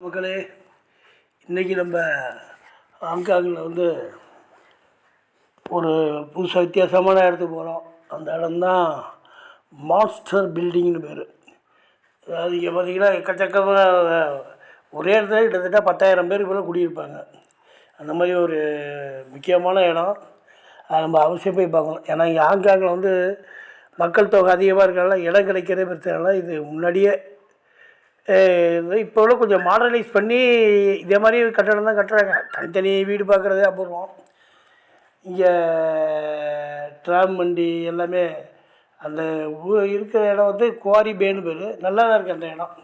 மக்களே, இன்றைக்கி நம்ம ஹாங்காங்கில் ஒரு புதுசாக வித்தியாசமான இடத்துக்கு போகிறோம். அந்த இடம்தான் மான்ஸ்டர் பில்டிங்னு பேர். அதாவது இங்கே பார்த்திங்கன்னா எக்கச்சக்கமாக ஒரே இடத்துல கிட்டத்தட்ட 10,000 பேருக்கு மேலே குடியிருப்பாங்க. அந்த மாதிரி ஒரு முக்கியமான இடம். அதை நம்ம அவசியம் போய் பார்க்கணும். ஏன்னா இங்கே ஹாங்காங்கில் மக்கள் தொகை அதிகமாக இருக்கிறனால இடம் கிடைக்கிறதே பிரச்சனை. இது முன்னாடியே இப்போ கொஞ்சம் மாடர்னைஸ் பண்ணி இதே மாதிரி கட்டடம் தான் கட்டுறாங்க. தனித்தனி வீடு பார்க்குறதே அபூர்வம். இங்கே ட்ராம் வண்டி எல்லாமே அந்த இருக்கிற இடம் குவாரி பேன்னு பேர். நல்லா தான் இருக்குது அந்த இடம்,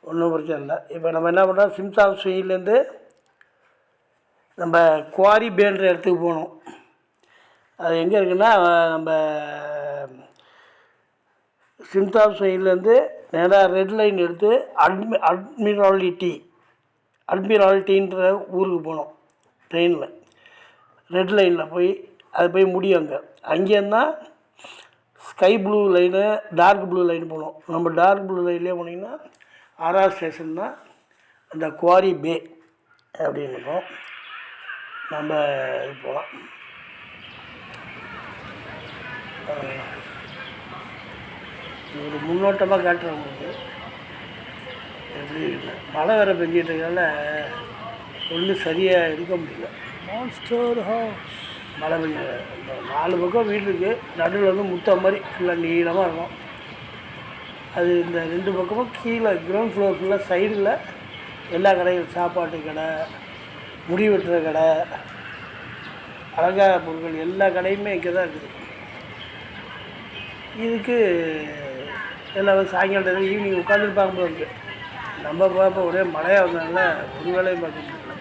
ஒன்றும் பிரச்சனை இல்லை. இப்போ நம்ம என்ன பண்ணுறோம், சிம்சாம் ஸ்வீலேருந்து நம்ம குவாரி பேன்ற இடத்துக்கு போகணும். அது எங்கே இருக்குன்னா, நம்ம சிம்சாம் ஸ்வீலேருந்து நேராக ரெட் லைன் எடுத்து அட்மிரால்ட்டின்ற ஊருக்கு போனோம் ட்ரெயினில். ரெட் லைனில் போய் முடியும். அங்கேருந்தா sky blue line, dark blue line போனோம். நம்ம டார்க் ப்ளூ லைன்லேயே போனீங்கன்னா 6வது ஸ்டேஷன் தான் அந்த குவாரி பே அப்படின்னு இருக்கும். நம்ம இது போகலாம். ஒரு முன்னோட்டமாக காட்டுறேன் உங்களுக்கு. எப்படி இல்லை, மழை வேறு பெஞ்சிட்ருக்கனால ஒன்றும் சரியாக இருக்க முடியல. மான்ஸ்டர் ஹவுஸ் மழை பெஞ்ச 4 பக்கம் வீடு இருக்குது. நடுவில் முத்தம் மாதிரி ஃபுல்லாக நீளமாக இருக்கும். அது இந்த 2 பக்கமும் கீழே கிரவுண்ட் ஃப்ளோர் ஃபுல்லாக சைடில் எல்லா கடைகள், சாப்பாட்டு கடை, முடி வெட்டுற கடை, அலங்கார பொருட்கள் எல்லா கடையுமே இங்கே தான் இருக்குது. இதுக்கு எல்லாம் சாயங்காலம் ஈவினிங் உட்காந்துருப்பாங்க போல இருக்குது. நம்ம பார்ப்ப ஒரே மழையாக வந்ததுனால ஒரு வேலையும் பார்க்க முடியல.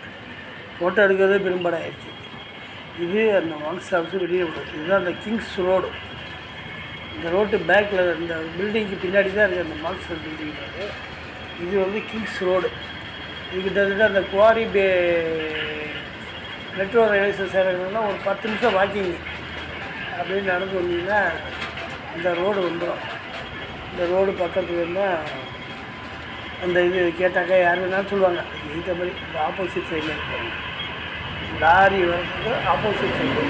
ஃபோட்டோ எடுக்கிறதே பெரும்பாடு ஆயிடுச்சு. இது அந்த மான்ஸ்டர் ஹவுஸு வெளியே விடுது. இதுதான் அந்த கிங்ஸ் ரோடு. இந்த ரோட்டு பேக்கில் இந்த பில்டிங்க்கு பின்னாடி தான் இருக்குது அந்த மான்ஸ்டர் பில்டிங். இது கிங்ஸ் ரோடு. இது கிட்டத்தட்ட அந்த குவாரி பே மெட்ரோ ரயில்வே ஸ்டேஷன் சேரணும்னா ஒரு 10 நிமிஷம் வாக்கிங் அப்படின்னு நடந்து வந்தீங்கன்னா இந்த ரோடு வந்துடும். இந்த ரோடு பக்கத்துக்கு இருந்தால் அந்த இது கேட்டாக்கா யார் வேணாலும் சொல்லுவாங்க. இந்த மாதிரி இந்த ஆப்போசிட் சைடில் இருப்பாங்க. லாரி வரதுக்கு ஆப்போசிட் சைடு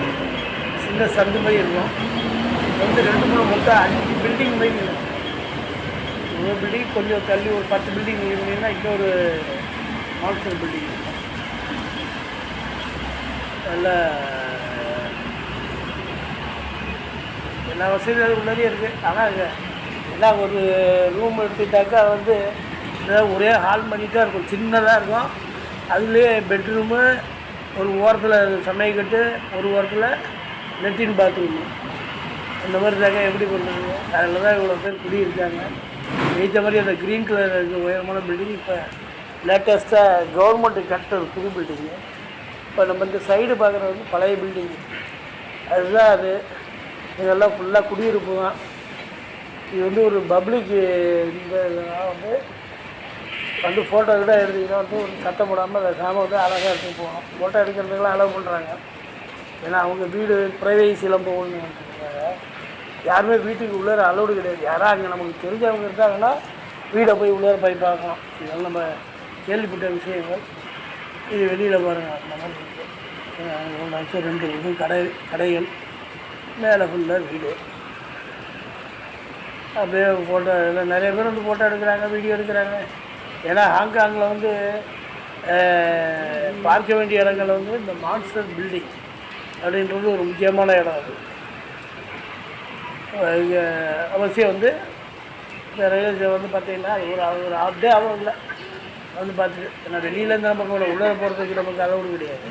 சின்ன சந்து மாதிரி இருக்கும். 2-3 மொத்தம் 5 பில்டிங் மாதிரி இருக்கும். ஒரு பில்டிங் கொஞ்சம் தள்ளி ஒரு 10 பில்டிங் இருந்தீங்கன்னா இன்னொரு மான்ஸ்டர் பில்டிங் இருக்கும். நல்லா எல்லா வசதியும் உள்ளதே இருக்குது. ஆனால் எல்லாம் ஒரு ரூம் எடுத்துக்கிட்டாக்கா ஒரே ஹால் மாதிரி தான் இருக்கும். சின்னதாக இருக்கும். அதுலேயே பெட்ரூமு, ஒரு ஓரத்தில் சமையக்கட்டு, ஒரு ஓரத்தில் லெட்டின் பாத்ரூமு, அந்த மாதிரி தாங்க. எப்படி பண்ணுறது? அதில் தான் இவ்வளோ பேர் குடியிருக்காங்க. ஏற்ற மாதிரி அந்த க்ரீன் கலர் இருக்குது உயரமான பில்டிங். இப்போ லேட்டஸ்ட்டாக கவர்மெண்ட்டு கட்டுற புது பில்டிங்கு. இப்போ நம்ம இந்த சைடு பார்க்குறது பழைய பில்டிங்கு. அதுதான் அது. இதெல்லாம் ஃபுல்லாக குடியிருப்பு தான். இது ஒரு பப்ளிக்கு. இந்த இதெல்லாம் ஃபோட்டோ கிட்ட எடுத்திங்கன்னா ஒரு சத்தம் போடாமல் அதை சாம அழகாக எடுத்துகிட்டு போகணும். ஃபோட்டோ எடுக்கிறதுக்கெல்லாம் அலோவ் பண்ணுறாங்க. ஏன்னா அவங்க வீடு ப்ரைவேசிலாம் போகணுன்னு யாருமே வீட்டுக்கு உள்ளே அலோடு கிடையாது. யாராவது அங்கே நமக்கு தெரிஞ்சவங்க இருந்தாங்கன்னா வீடை போய் உள்ளே போய் பார்க்கலாம். இதெல்லாம் நம்ம கேள்விப்பட்ட விஷயங்கள். இது வெளியில் பாருங்கள், அந்த மாதிரி இருக்குது. 2 கடைகள், மேலே ஃபுல்லாக வீடு. அப்படியே ஃபோட்டோ எல்லாம் நிறைய பேர் ஃபோட்டோ எடுக்கிறாங்க, வீடியோ எடுக்கிறாங்க. ஏன்னா ஹாங்காங்கில் பார்க்க வேண்டிய இடங்கள் இந்த மான்ஸ்டர் பில்டிங் அப்படின்றது ஒரு முக்கியமான இடம். அது அவசியம் இந்த ரயில்வே பார்த்திங்கன்னா அது ஒரு ஹாஃப் டே ஆகும் இல்லை பார்த்துட்டு. ஏன்னா வெளியிலேருந்து நம்ம உள்ளே போகிறதுக்கு நமக்கு அளவு கிடையாது.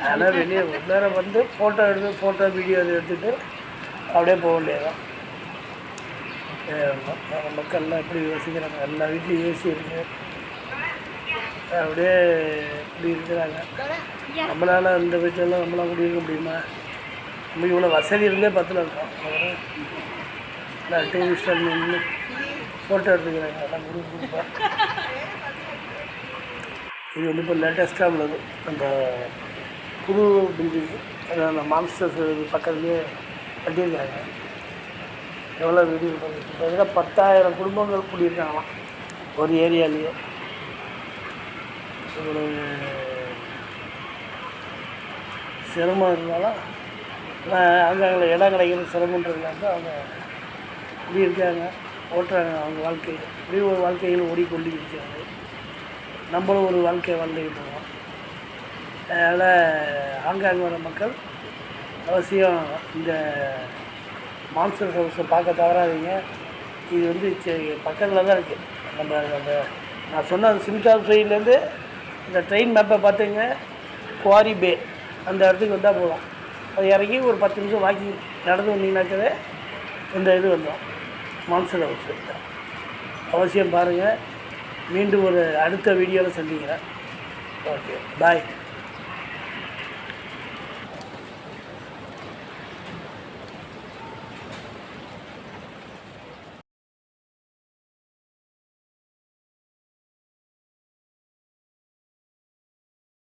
அதனால் வெளியே உள்ளே ஃபோட்டோ வீடியோ எடுத்துகிட்டு அப்படியே போக வேண்டியதான். மக்கள்லாம் எப்படி யோசிக்கிறாங்க. எல்லா வீட்லேயும் ஏசி இருக்குது. அப்படியே இப்படி இருக்கிறாங்க. நம்மளால் இந்த வீட்டிலலாம் நம்மளாம் குடியிருக்க முடியுமா? நம்ம இவ்வளோ வசதி இருந்தே 10ல் இருக்கோம். எல்லா டூரிஸ்டர் நின்று ஃபோட்டோ எடுத்துக்கிறாங்க. எல்லாம் குரூப்பாக. இது இப்போ லேட்டஸ்ட்டாக உள்ளது அந்த புது பில்டிங்கு. அந்த மான்ஸ்டர்ஸ் பக்கத்துலேயே கட்டியிருக்காங்க. எவ்வளோ வீடு கிட்டத்தட்ட 10,000 குடும்பங்கள் குடியிருக்காங்களாம் ஒரு ஏரியாலேயே. இவ்வளவு சிரமம் இருந்தாலும் அங்கே இடம் கிடைக்கிறது சிரமன்றதுனால தான் அவங்க இப்படி இருக்காங்க, ஓட்டுறாங்க அவங்க வாழ்க்கையை. இப்படி ஒரு வாழ்க்கையில் ஓடிக்கொண்டு இருக்கிறாங்க. நம்மளும் ஒரு வாழ்க்கையை வாழ்ந்துக்கிட்டு இருக்கோம். அதனால் ஹாங்காங் வர மக்கள் அவசியம் இந்த மான்சூன் ஹவுஸை பார்க்க தவறாதீங்க. இது வந்து பக்கத்தில் தான் இருக்குது. நம்ம அந்த நான் சொன்ன அந்த சிம்சாப் சைட்லேருந்து இந்த ட்ரெயின் மேப்பை பார்த்துங்க, குவாரி பே அந்த இடத்துக்கு வந்தால் போதும். அது இறங்கி ஒரு 10 நிமிஷம் வாக்கிங் நடந்து வந்தீங்கன்னாக்கவே இந்த இது வந்தோம் மான்சூன் ஹவுஸ். அவசியம் பாருங்கள். மீண்டும் ஒரு அடுத்த வீடியோவில் சந்திக்கிறேன். ஓகே, பாய்.